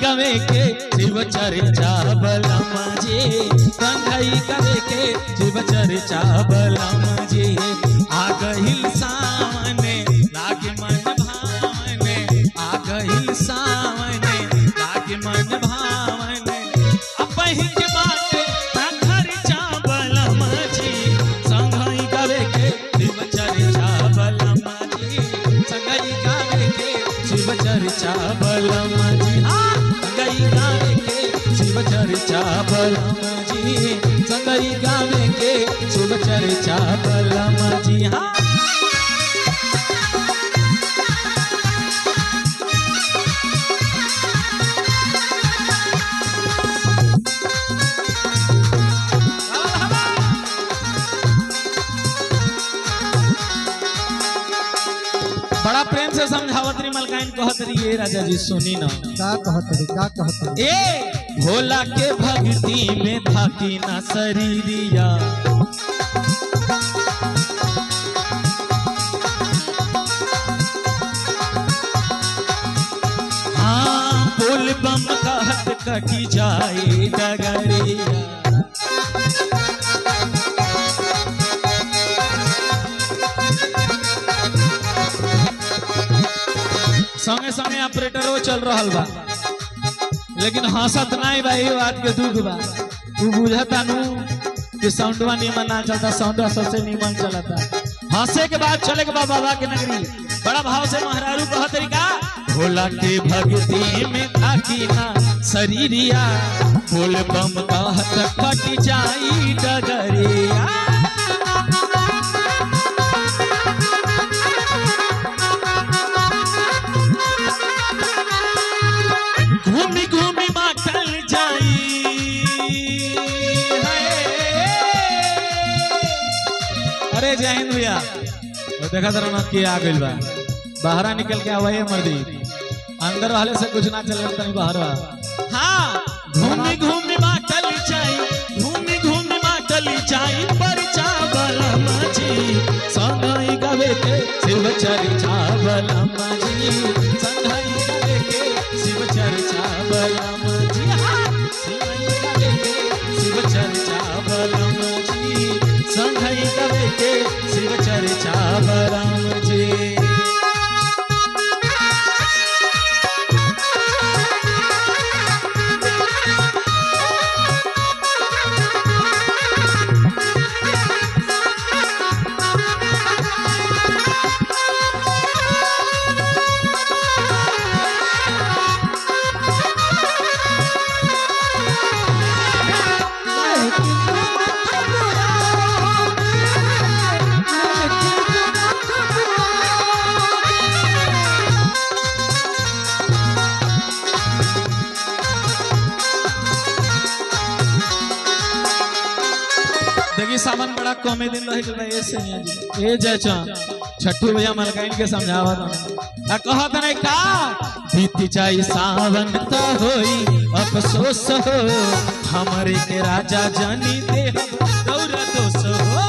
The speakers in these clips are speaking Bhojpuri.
कवे के शिव चर्चा बलम जी, संघई कवे के शिव चर्चा बलम जी। आ गइल सावने लागे मन भावने, आ गइल सावने लागे मन भावने। अपहि के बाटे खर्चा बलम जी, संघई कवे के शिव चर्चा बलम जी, संघई कवे के शिव चर्चा बलम जी। संघई गावे के शिव चर्चा बलम जी, संघई गावे के शिव चर्चा बलम जी। हाँ बड़ा प्रेम से समझावतरी मलकाइन कहतरी ये राजा जी सुनी ना का कहतरी ए भोला के भक्ति में थाकी ना शरीरिया, हाँ बोल बम कहत कटी जाए डगरिया। संगे संगे ऑपरेटरो चल रहा बा, लेकिन हंसत नहीं बा, ये बात के दुख बा। तू बुझता नू कि साउंडवा नीमन ना चलता, साउंडवा सबसे नीमन चलता। हंसे के बाद चले के बा बाबा के नगरी। बड़ा भाव से महारारू कह तरीका भोला के भक्ति में थाकी ना शरीरिया, बोल बम कहत कट जाई डगरिया। घूमी घूमी माखल जाई, अरे जय हिंद भैया। देखा जरा ना के आ गइल बा, बाहर निकल के आवे मर्दी, अंदर वाले से कुछ ना चले तनी बाहर बा। हाँ घूमी घूमी माखल जाई, घूमी घूमी माखल जाई परचा बलम जी, संघई गावे के शिव चर्चा बलम जी, संघई गावे के शिव चर्चा बलम जी। संघई गावे के शिव चर्चा बलम जी, संघई गावे के शिव चर्चा बलम जी। देखिए सावन बड़ा कमे दिन रह गए ऐसे नहीं ए जयचा छठू भैया मलकाइन के समझावा था कहत नहीं का बीत जाई सावन तो होई अफसोस हो, हमरे के राजा जानी दे दौर दोष हो।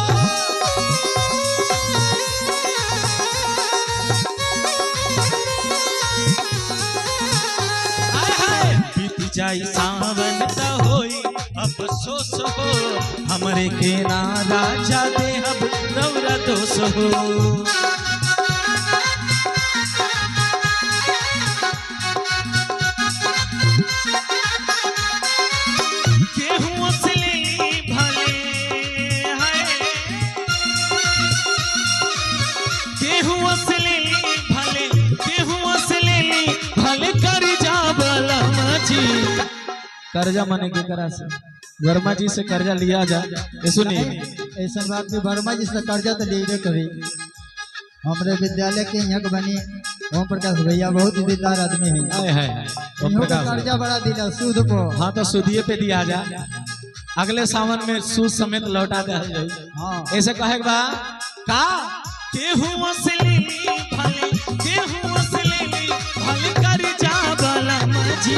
बीत जाई सावन तो होई अफसोस हो, हमरे के ना राजा दे हम दौरा दोष हो। केहू असली भले है, केहू असली भले, केहू असली भले कर जा बलम जी। कर्जा माने के करा से वर्मा जी से कर्जा लिया जा, सुनिए ऐसा बात भी वर्मा जी से कर्जा तो ले कभी। हमारे विद्यालय के यहाँ के बनी ओम प्रकाश भैया बहुत ही दिलदार आदमी है, कर्जा बड़ा दिला सूद को। हाँ तो सूदिये पे दिया जा, अगले सावन में सूद समेत लौटा दे। हाँ ऐसे कहे बा का केहू असली भले, केहू असली भले कर जा बलम जी,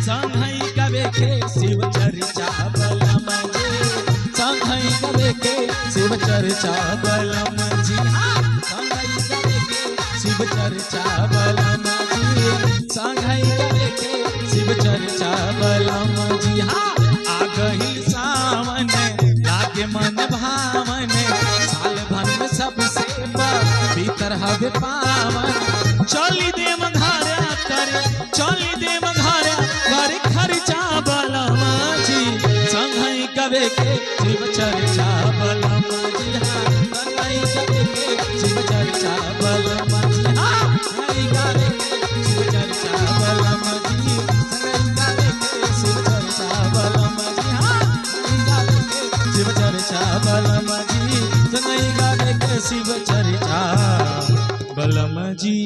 संघई कवे के शिव चर्चा बलम जी, संघई कवे के शिव चर्चा बलम जी। संघई कवे के शिव चर्चा बलम जी, संघई कवे के शिव जी हाँ आ गई सावन लागे मन भावन साल भर में सबसे भीतर हवे पावन चली देव घरे करे चली देव घरे करे खर्चा बलमा जी संघई कवे के शिव चर्चा बलमा जी हाँ संघई कवे के शिव चर्चा बलमा जी हाँ संघई कवे के शिव चर्चा बलमा जी संघई कवे के शिव चर्चा बलमा जी हाँ संघई कवे के शिव चर्चा बलमा जी संघई कवे के शिव चर्चा बलमा जी।